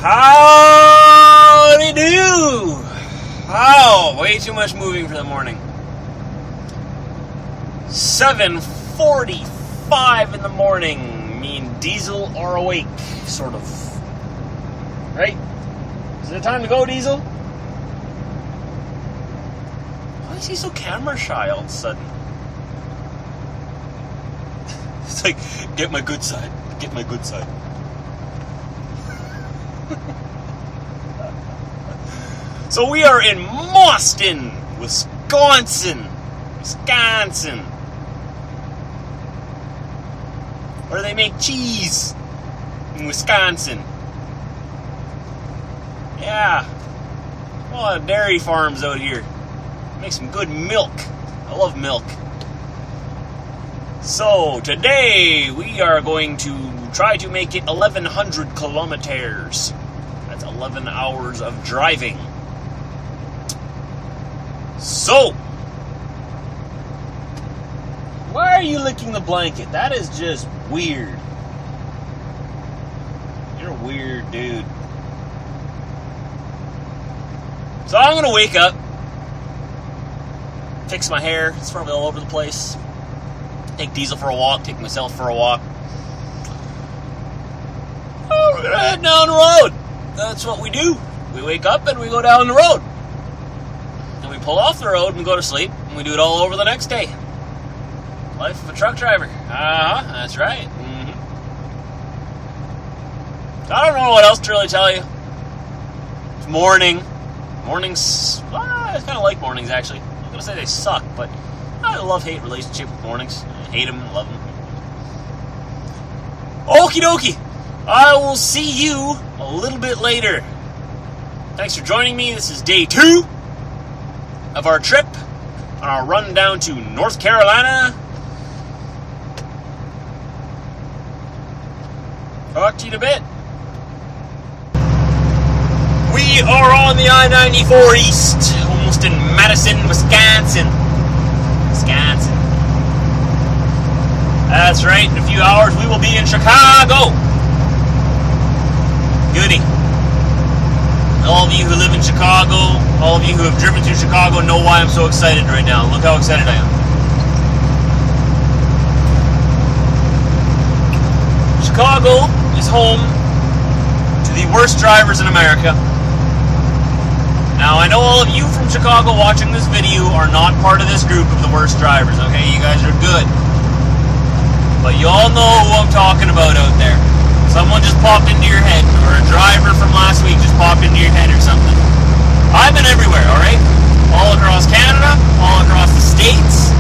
Howdy do! Oh, way too much moving for the morning. 7:45 in the morning. Me and Diesel are awake, sort of. Right? Is it time to go, Diesel? Why is he so camera shy all of a sudden? It's like, get my good side. Get my good side. So we are in Boston, Wisconsin, where they make cheese in Wisconsin. Yeah, a lot of dairy farms out here. Make some good milk. I love milk. So today we are going to try to make it 1,100 kilometers. That's 11 hours of driving. So, why are you licking the blanket? That is just weird. You're a weird dude. So I'm going to wake up, fix my hair. It's probably all over the place. Take Diesel for a walk, take myself for a walk. Oh, we're going to head down the road. That's what we do. We wake up and we go down the road. And we pull off the road and go to sleep. And we do it all over the next day. Life of a truck driver. That's right. Mm-hmm. I don't know what else to really tell you. It's morning. Mornings, I kind of like mornings, actually. I'm going to say they suck, but I have a love-hate relationship with mornings. I hate them, love them. Okie dokie. I will see you a little bit later. Thanks for joining me. This is day 2 of our trip on our run down to North Carolina. Talk to you in a bit. We are on the I-94 East, almost in Madison, Wisconsin. That's right, in a few hours we will be in Chicago. Goody. All of you who live in Chicago, all of you who have driven through Chicago know why I'm so excited right now. Look how excited I am. Chicago is home to the worst drivers in America. Now, I know all of you from Chicago watching this video are not part of this group of the worst drivers, okay? You guys are good. But you all know who I'm talking about out there. Someone just popped into your head, or a driver from last week just popped into your head or something. I've been everywhere, alright? All across Canada, all across the States.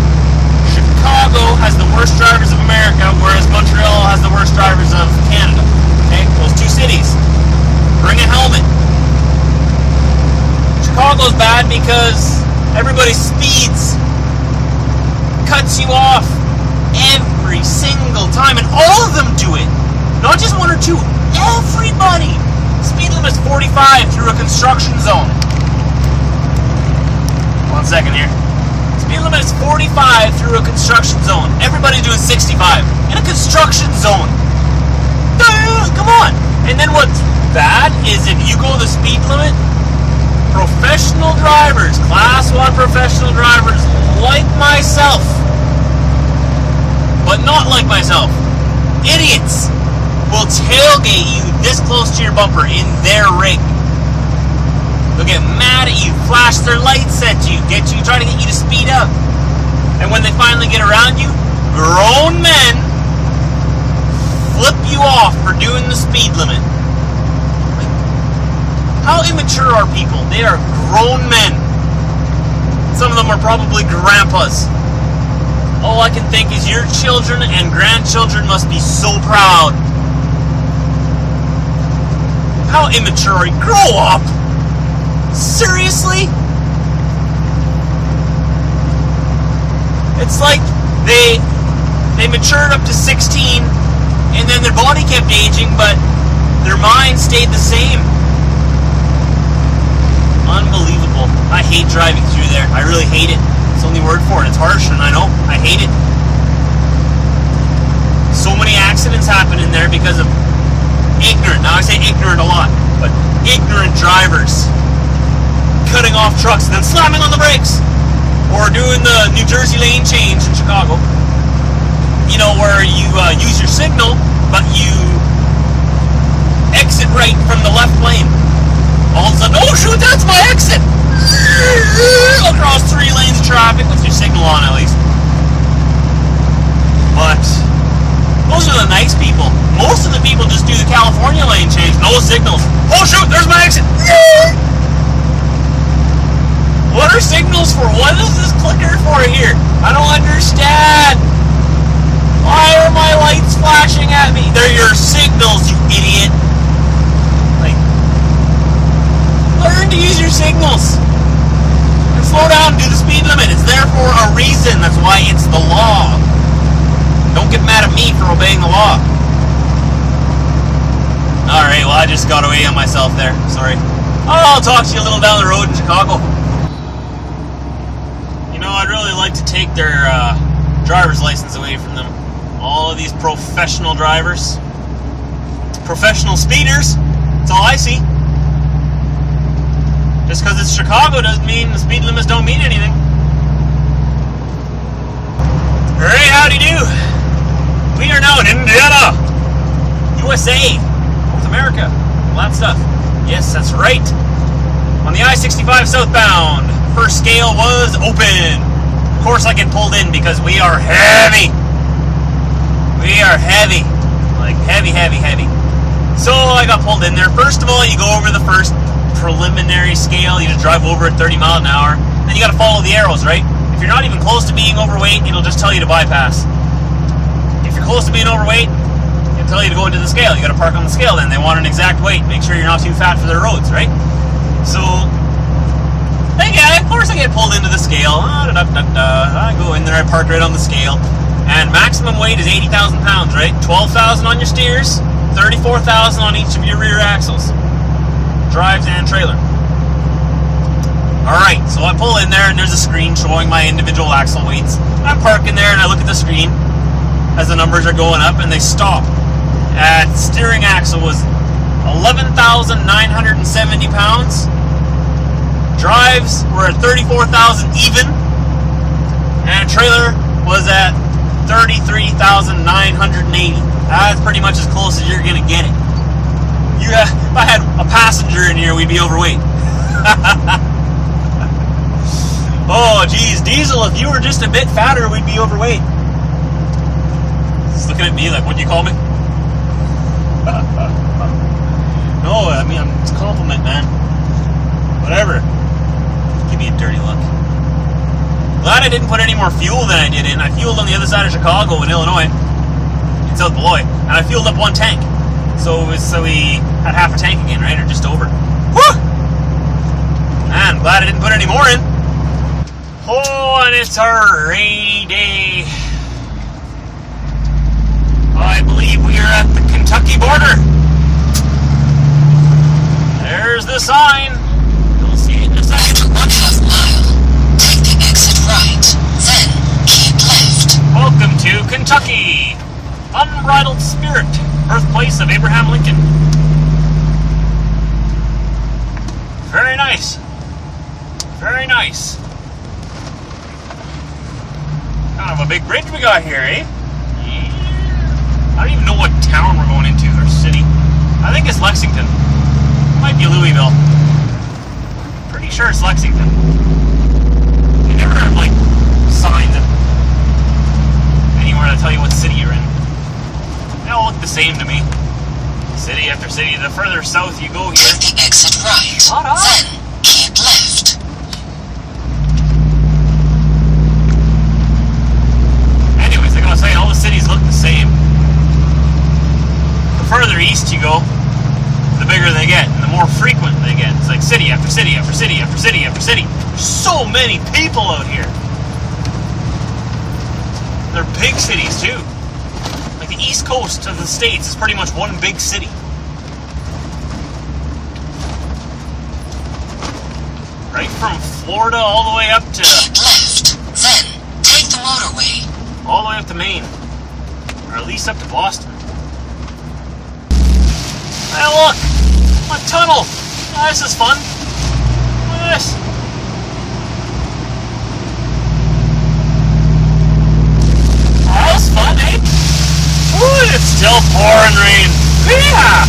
Chicago has the worst drivers of America, whereas Montreal has the worst drivers of Canada. Okay? Those two cities. Bring a helmet. Chicago's bad because everybody speeds, cuts you off every single time, and all of them do it. Not just one or two, everybody. Speed limit is 45 through a construction zone. 1 second here. Speed limit is 45 through a construction zone. Everybody's doing 65 in a construction zone. Come on. And then what's bad is if you go the speed limit, professional drivers, class 1 professional drivers like myself, but not like myself, idiots, will tailgate you this close to your bumper in their rig. They'll get mad at you, flash their lights at you, try to get you to speed up. And when they finally get around you, grown men flip you off for doing the speed limit. How immature are people? They are grown men. Some of them are probably grandpas. All I can think is your children and grandchildren must be so proud. How immature are you? Grow up! Seriously? It's like they matured up to 16 and then their body kept aging, but their mind stayed the same. Unbelievable. I hate driving through there. I really hate it. It's the only word for it. It's harsh, and I know. I hate it. So many accidents happen in there because of ignorant, now I say ignorant a lot, but ignorant drivers cutting off trucks and then slamming on the brakes, or doing the New Jersey lane change in Chicago, you know, where you use your signal, but you exit right from the left lane. All of a sudden, oh shoot, that's my exit! Across 3 lanes of traffic with your signal on at least. But those are the nice people. Most of the people just do the California lane change, no signals. Oh shoot, there's my exit! What are signals for? What is this clicker for here? I don't understand. Why are my lights flashing at me? They're your signals, you idiot. Like, learn to use your signals. And slow down, do the speed limit. It's there for a reason. That's why it's the law. Don't get mad at me for obeying the law. Alright, well I just got away on myself there. Sorry. I'll talk to you a little down the road in Chicago. You know, I'd really like to take their driver's license away from them. All of these professional drivers. Professional speeders. That's all I see. Just because it's Chicago doesn't mean the speed limits don't mean anything. Hey, howdy do. We are now in Indiana, USA, North America, all that stuff. Yes, that's right. On the I-65 southbound, first scale was open. Of course I get pulled in because we are heavy. We are heavy. Like heavy, heavy, heavy. So I got pulled in there. First of all, you go over the first preliminary scale. You just drive over at 30 miles an hour. Then you got to follow the arrows, right? If you're not even close to being overweight, it'll just tell you to bypass. If you're close to being overweight, it'll tell you to go into the scale. You got to park on the scale then. They want an exact weight. Make sure you're not too fat for their roads, right? So, yeah, of course I get pulled into the scale. I go in there, I park right on the scale. And maximum weight is 80,000 pounds, right? 12,000 on your steers, 34,000 on each of your rear axles. Drives and trailer. Alright, so I pull in there and there's a screen showing my individual axle weights. I'm parking there and I look at the screen as the numbers are going up and they stop. Steering axle was 11,970 pounds. Drives were at 34,000 even. And trailer was at 33,980. That's pretty much as close as you're going to get it. If I had a passenger in here, we'd be overweight. Oh, geez, Diesel, if you were just a bit fatter, we'd be overweight. He's looking at me like, what do you call me? No, I mean, it's a compliment, man. Whatever. Give me a dirty look. Glad I didn't put any more fuel than I did in. I fueled on the other side of Chicago in Illinois, in South Beloit, and I fueled up one tank. So we had half a tank again, right? Or just over. Woo! Man, glad I didn't put any more in. Oh, and it's a rainy day. I believe we are at the Kentucky border. There's the sign. You'll see it in a second. After 1/2 mile, take the exit right, then keep left. Welcome to Kentucky. Unbridled spirit, birthplace of Abraham Lincoln. Very nice. Very nice. Kind of a big bridge we got here, eh? Yeah. I don't even know what town we're going into, or city. I think it's Lexington. Might be Louisville. Pretty sure it's Lexington. You never have, like, signs anywhere to tell you what city you're in. They all look the same to me. City after city. The further south you go here. Take the exit right, Shut up. then keep left. Anyways, like I was saying, all the cities look the same. The further east you go, the bigger they get, and the more frequent they get. It's like city after city after city after city after city. There's so many people out here. They're big cities too. Like the east coast of the States is pretty much one big city. Right from Florida all the way up to... Keep left, then take the motorway. all the way up to Maine. Or at least up to Boston. Hey, look! A tunnel! Oh, this is fun. Look at this. Oh, that was fun, eh? Woo, it's still pouring rain. Yeah!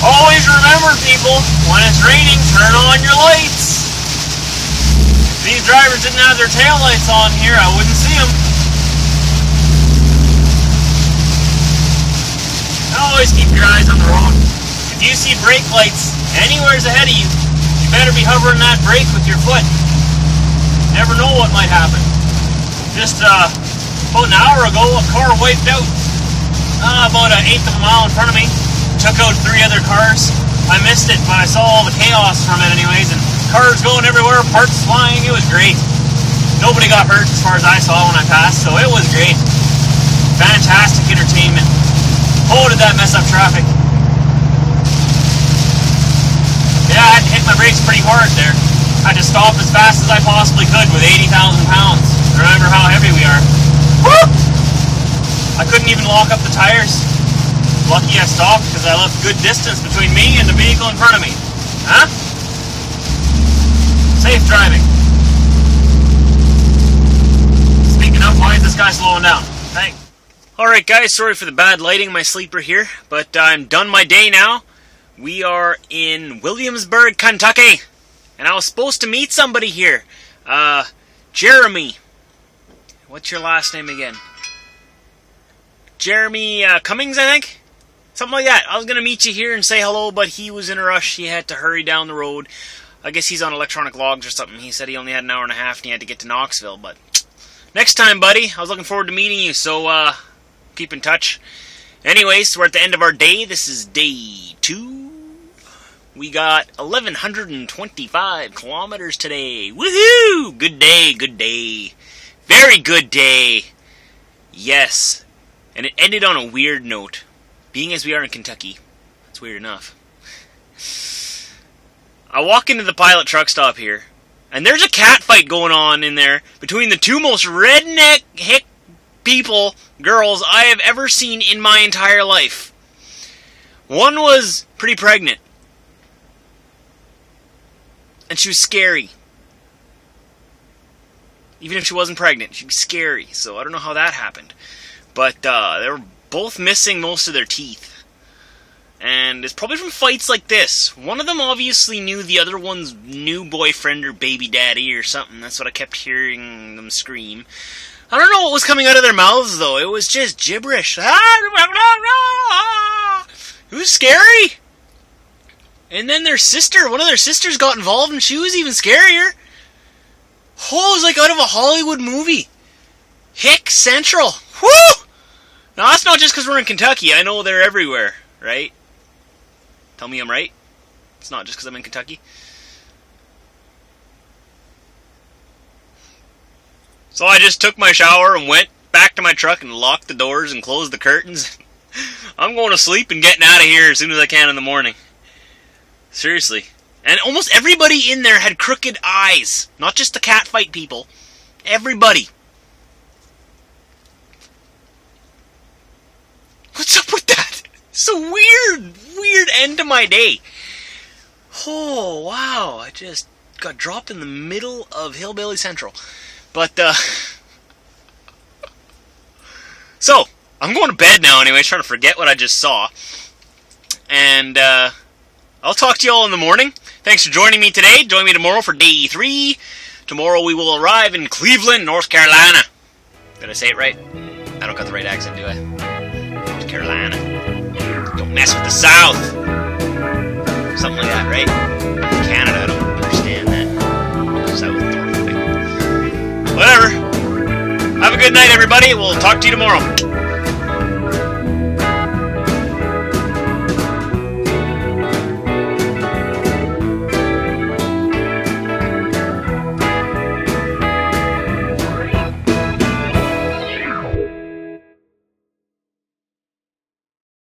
Always remember, people, when it's raining, turn on your lights. If these drivers didn't have their taillights on here, I wouldn't see them. Always keep your eyes on the road. If you see brake lights anywhere ahead of you, you better be hovering that brake with your foot. You never know what might happen. Just about an hour ago, a car wiped out about an eighth of a mile in front of me. Took out 3 other cars. I missed it, but I saw all the chaos from it anyways, and cars going everywhere, parts flying. It was great. Nobody got hurt as far as I saw when I passed, so it was great. Fantastic entertainment. Oh, did that mess up traffic. Yeah, I had to hit my brakes pretty hard there. I had to stop as fast as I possibly could with 80,000 pounds. Remember how heavy we are. Woo! I couldn't even lock up the tires. Lucky I stopped because I left good distance between me and the vehicle in front of me. Huh? Safe driving. Speaking of, why is this guy slowing down? Thanks. Alright guys, sorry for the bad lighting in my sleeper here, but I'm done my day now. We are in Williamsburg, Kentucky, and I was supposed to meet somebody here. Jeremy. What's your last name again? Jeremy Cummings, I think? Something like that. I was going to meet you here and say hello, but he was in a rush. He had to hurry down the road. I guess he's on electronic logs or something. He said he only had an hour and a half and he had to get to Knoxville, but next time, buddy. I was looking forward to meeting you, so keep in touch. Anyways, we're at the end of our day. This is day 2. We got 1,125 kilometers today. Woohoo! Good day, good day. Very good day. Yes. And it ended on a weird note. Being as we are in Kentucky, that's weird enough. I walk into the Pilot truck stop here, and there's a cat fight going on in there between the 2 most redneck hick people, girls, I have ever seen in my entire life. One was pretty pregnant, and she was scary. Even if she wasn't pregnant, she'd be scary, so I don't know how that happened. But they were both missing most of their teeth. And it's probably from fights like this. One of them obviously knew the other one's new boyfriend or baby daddy or something. That's what I kept hearing them scream. I don't know what was coming out of their mouths, though. It was just gibberish. It was scary. And then their sister, one of their sisters got involved, and she was even scarier. Oh, it was like out of a Hollywood movie. Hick Central. Woo! Now, that's not just because we're in Kentucky. I know they're everywhere, right? Tell me I'm right. It's not just because I'm in Kentucky. So I just took my shower and went back to my truck and locked the doors and closed the curtains. I'm going to sleep and getting out of here as soon as I can in the morning. Seriously. And almost everybody in there had crooked eyes. Not just the cat fight people. Everybody. What's up with that? It's a weird end to my day. Oh, wow. I just got dropped in the middle of Hillbilly Central. But, so, I'm going to bed now anyway, trying to forget what I just saw. And, I'll talk to you all in the morning. Thanks for joining me today. Join me tomorrow for day 3. Tomorrow we will arrive in Cleveland, North Carolina. Did I say it right? I don't got the right accent, do I? North Carolina. Don't mess with the South. Something like that, right? Canada, I don't understand that. South, North thing. Whatever. Have a good night, everybody. We'll talk to you tomorrow.